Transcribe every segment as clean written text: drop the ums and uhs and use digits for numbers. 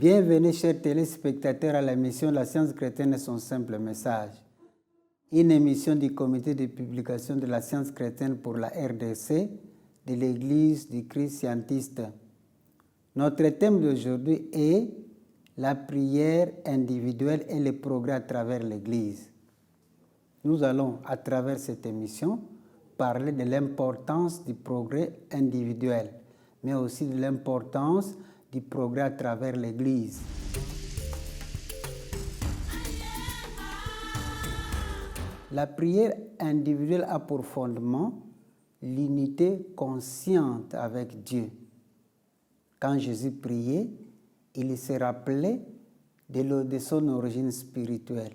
Bienvenue, chers téléspectateurs, à l'émission La science chrétienne et son simple message. Une émission du comité de publication de la science chrétienne pour la RDC de l'Église du Christ scientiste. Notre thème d'aujourd'hui est la prière individuelle et le progrès à travers l'Église. Nous allons, à travers cette émission, parler de l'importance du progrès individuel, mais aussi de l'importance du progrès à travers l'Église. La prière individuelle a pour fondement l'unité consciente avec Dieu. Quand Jésus priait, il se rappelait de son origine spirituelle.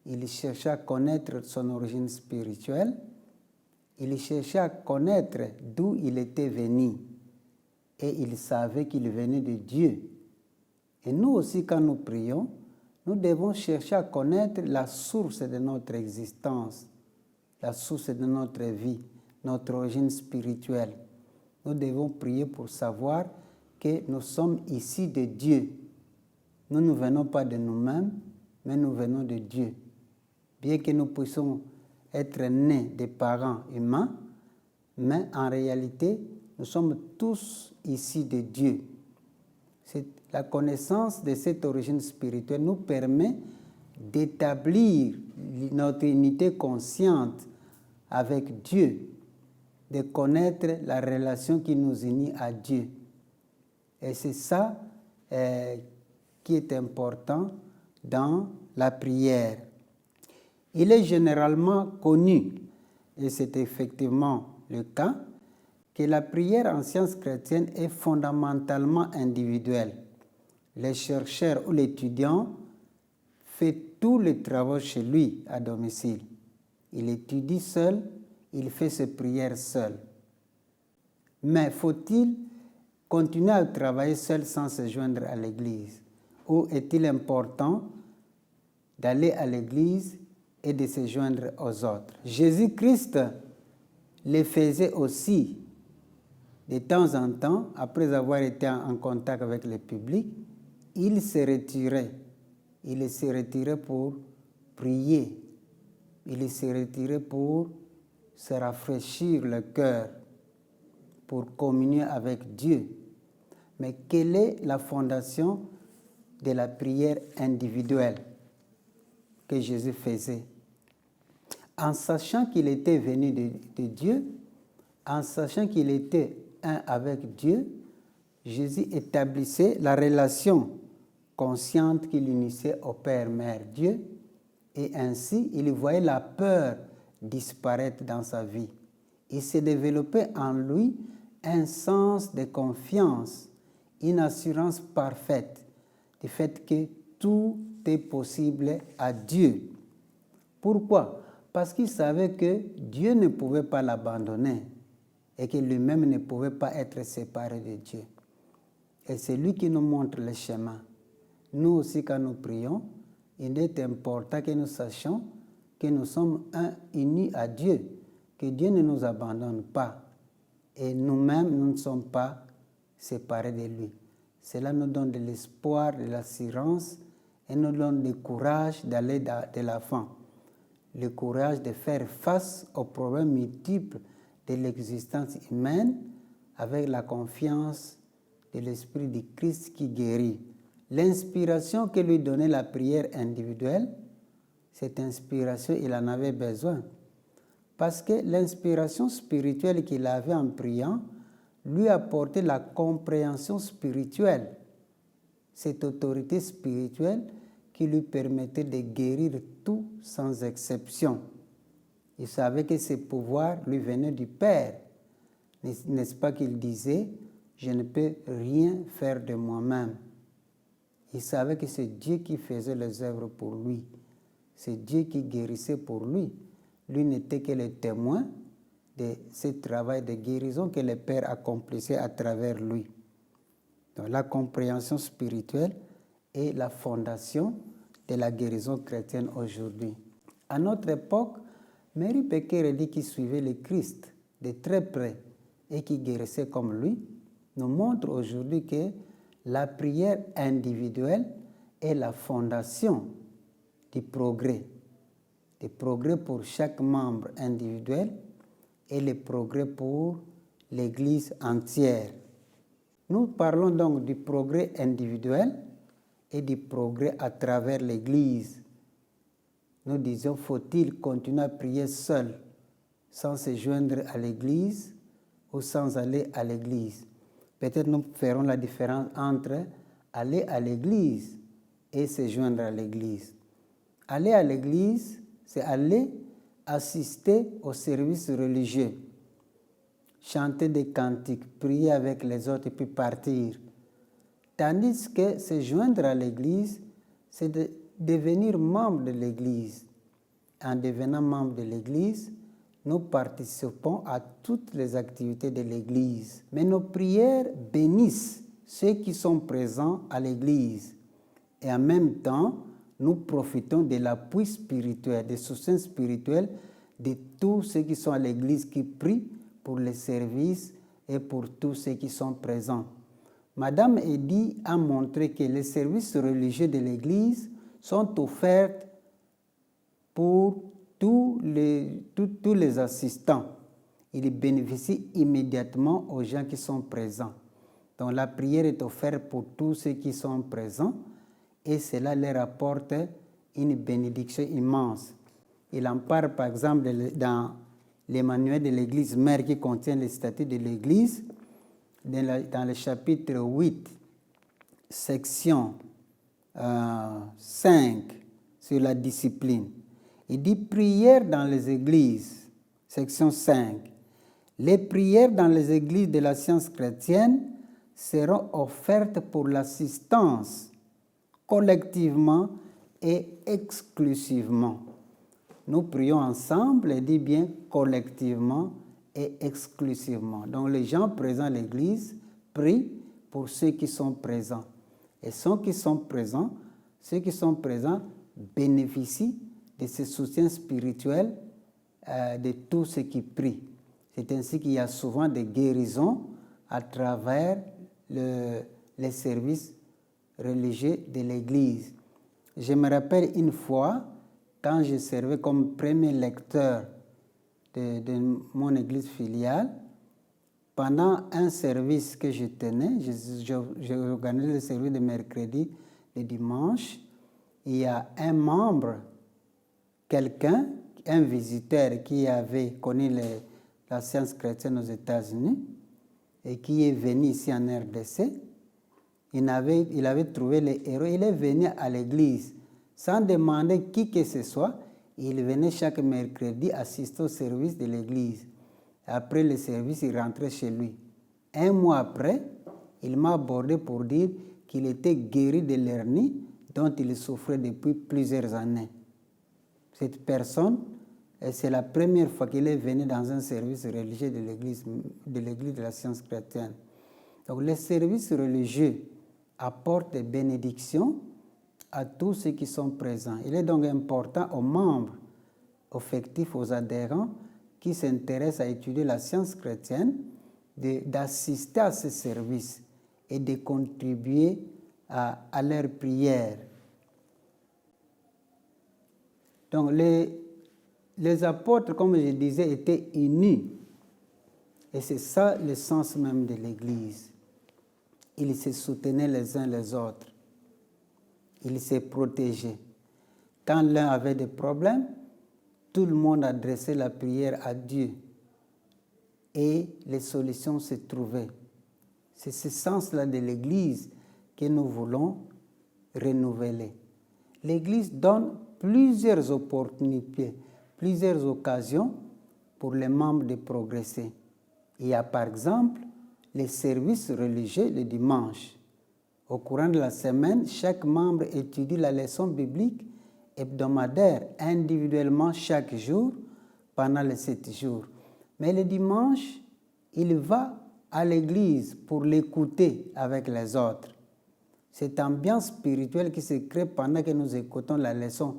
Il cherchait à connaître son origine spirituelle. Il cherchait à connaître d'où il était venu. Et il savait qu'il venait de Dieu. Et nous aussi, quand nous prions, nous devons chercher à connaître la source de notre existence, la source de notre vie, notre origine spirituelle. Nous devons prier pour savoir que nous sommes ici de Dieu. Nous ne venons pas de nous-mêmes, mais nous venons de Dieu. Bien que nous puissions être nés des parents humains, mais en réalité, nous sommes tous ici de Dieu. La connaissance de cette origine spirituelle nous permet d'établir notre unité consciente avec Dieu, de connaître la relation qui nous unit à Dieu. Et c'est ça qui est important dans la prière. Il est généralement connu, et c'est effectivement le cas, que la prière en sciences chrétiennes est fondamentalement individuelle. Le chercheur ou l'étudiant fait tous les travaux chez lui à domicile. Il étudie seul, il fait ses prières seul. Mais faut-il continuer à travailler seul sans se joindre à l'Église? Ou est-il important d'aller à l'Église et de se joindre aux autres? Jésus-Christ le faisait aussi. De temps en temps, après avoir été en contact avec le public, il se retirait. Il se retirait pour prier. Il se retirait pour se rafraîchir le cœur, pour communier avec Dieu. Mais quelle est la fondation de la prière individuelle que Jésus faisait? En sachant qu'il était venu de Dieu, en sachant qu'il était un avec Dieu, Jésus établissait la relation consciente qu'il unissait au Père, Mère, Dieu, et ainsi il voyait la peur disparaître dans sa vie. Il s'est développé en lui un sens de confiance, une assurance parfaite du fait que tout est possible à Dieu. Pourquoi? Parce qu'il savait que Dieu ne pouvait pas l'abandonner et que lui-même ne pouvait pas être séparé de Dieu. Et c'est lui qui nous montre le chemin. Nous aussi, quand nous prions, il est important que nous sachions que nous sommes unis à Dieu, que Dieu ne nous abandonne pas. Et nous-mêmes, nous ne sommes pas séparés de lui. Cela nous donne de l'espoir, de l'assurance et nous donne le courage d'aller de l'avant. Le courage de faire face aux problèmes multiples de l'existence humaine avec la confiance de l'Esprit du Christ qui guérit. L'inspiration que lui donnait la prière individuelle, cette inspiration, il en avait besoin. Parce que l'inspiration spirituelle qu'il avait en priant lui apportait la compréhension spirituelle, cette autorité spirituelle qui lui permettait de guérir tout sans exception. Il savait que ce pouvoir lui venait du Père. N'est-ce pas qu'il disait « Je ne peux rien faire de moi-même ». Il savait que c'est Dieu qui faisait les œuvres pour lui. C'est Dieu qui guérissait pour lui. Lui n'était que le témoin de ce travail de guérison que le Père accomplissait à travers lui. Donc, la compréhension spirituelle est la fondation de la guérison chrétienne aujourd'hui. À notre époque, Mary Baker Eddy, qui suivait le Christ de très près et qui guérissait comme lui, nous montre aujourd'hui que la prière individuelle est la fondation du progrès pour chaque membre individuel et le progrès pour l'Église entière. Nous parlons donc du progrès individuel et du progrès à travers l'Église. Nous disons, faut-il continuer à prier seul, sans se joindre à l'Église ou sans aller à l'Église? Peut-être nous ferons la différence entre aller à l'Église et se joindre à l'Église. Aller à l'Église, c'est aller assister au service religieux, chanter des cantiques, prier avec les autres et puis partir. Tandis que se joindre à l'Église, c'est de devenir membre de l'Église. En devenant membre de l'Église, nous participons à toutes les activités de l'Église. Mais nos prières bénissent ceux qui sont présents à l'Église. Et en même temps, nous profitons de l'appui spirituel, du soutien spirituel de tous ceux qui sont à l'Église, qui prient pour les services et pour tous ceux qui sont présents. Madame Eddy a montré que les services religieux de l'Église sont offerts pour tous les assistants. Ils bénéficient immédiatement aux gens qui sont présents. Donc la prière est offerte pour tous ceux qui sont présents et cela leur apporte une bénédiction immense. Il en parle par exemple dans les manuels de l'Église mère qui contient les statuts de l'Église, dans le chapitre 8, section 5 sur la discipline. Il dit prière dans les églises, section 5. Les prières dans les églises de la science chrétienne seront offertes pour l'assistance collectivement et exclusivement. Nous prions ensemble, et dit bien collectivement et exclusivement. Donc les gens présents à l'église prient pour ceux qui sont présents. Et ceux qui sont présents bénéficient de ce soutien spirituel de tous ceux qui prient. C'est ainsi qu'il y a souvent des guérisons à travers les services religieux de l'Église. Je me rappelle une fois, quand je servais comme premier lecteur de mon Église filiale, pendant un service que je tenais, j'ai organisé le service de mercredi et dimanche, il y a un membre, un visiteur qui avait connu la science chrétienne aux États-Unis et qui est venu ici en RDC. Il avait trouvé les héros. Il est venu à l'église sans demander qui que ce soit. Il venait chaque mercredi assister au service de l'église. Après le service, il rentrait chez lui. Un mois après, il m'a abordé pour dire qu'il était guéri de l'hernie dont il souffrait depuis plusieurs années. Cette personne, c'est la première fois qu'il est venu dans un service religieux de l'église de la science chrétienne. Donc les services religieux apportent des bénédictions à tous ceux qui sont présents. Il est donc important aux membres, effectifs, aux adhérents qui s'intéressent à étudier la science chrétienne d'assister à ces services et de contribuer à leur prière. Donc les apôtres, comme je disais, étaient unis. Et c'est ça le sens même de l'Église. Ils se soutenaient les uns les autres. Ils se protégeaient. Quand l'un avait des problèmes, tout le monde adressait la prière à Dieu. Et les solutions se trouvaient. C'est ce sens-là de l'Église que nous voulons renouveler. L'Église donne plusieurs opportunités, plusieurs occasions pour les membres de progresser. Il y a par exemple les services religieux le dimanche. Au courant de la semaine, chaque membre étudie la leçon biblique hebdomadaire individuellement chaque jour pendant les 7 jours. Mais le dimanche, il va à l'église pour l'écouter avec les autres. Cette ambiance spirituelle qui se crée pendant que nous écoutons la leçon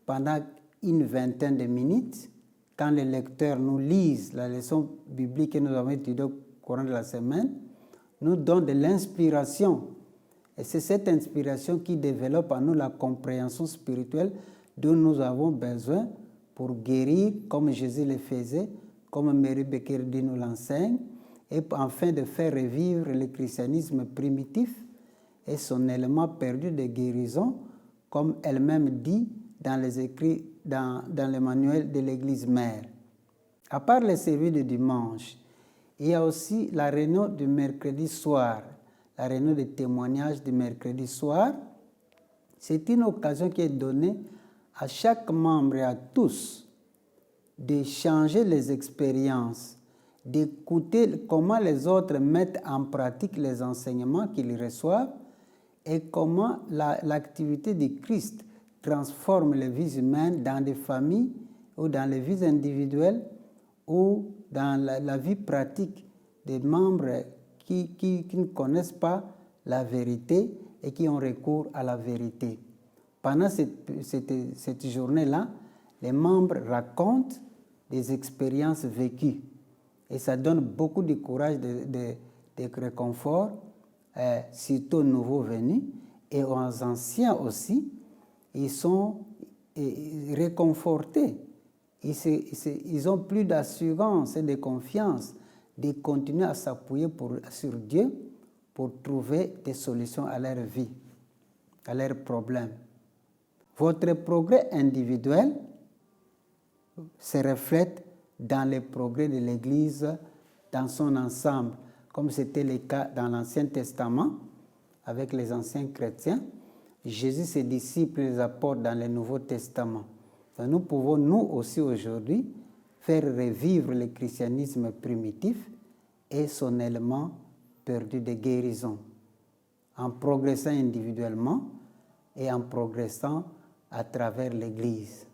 pendant une vingtaine de minutes, quand les lecteurs nous lisent la leçon biblique que nous avons étudiée au courant de la semaine, nous donne de l'inspiration Et c'est cette inspiration qui développe en nous la compréhension spirituelle dont nous avons besoin pour guérir comme Jésus le faisait, comme Mary Bekerdi nous l'enseigne, et afin de faire revivre le christianisme primitif et son élément perdu de guérison, comme elle-même dit dans les écrits, dans le manuel de l'Église mère. À part les services de dimanche, il y a aussi la réunion du mercredi soir, la réunion de témoignage du mercredi soir. C'est une occasion qui est donnée à chaque membre et à tous d'échanger les expériences, d'écouter comment les autres mettent en pratique les enseignements qu'ils reçoivent et comment l'activité du Christ transforme les vies humaines dans des familles ou dans les vies individuelles ou dans la vie pratique des membres qui ne connaissent pas la vérité et qui ont recours à la vérité. Pendant cette journée-là, les membres racontent des expériences vécues et ça donne beaucoup de courage, de réconfort, surtout aux nouveaux venus et aux anciens aussi. Ils sont réconfortés. Ils ont plus d'assurance et de confiance de continuer à s'appuyer sur Dieu pour trouver des solutions à leur vie, à leurs problèmes. Votre progrès individuel se reflète dans les progrès de l'Église dans son ensemble, comme c'était le cas dans l'Ancien Testament avec les anciens chrétiens. Jésus, ses disciples, les apportent dans le Nouveau Testament. Donc nous pouvons, nous aussi aujourd'hui, faire revivre le christianisme primitif et son élément perdu de guérison, en progressant individuellement et en progressant à travers l'Église.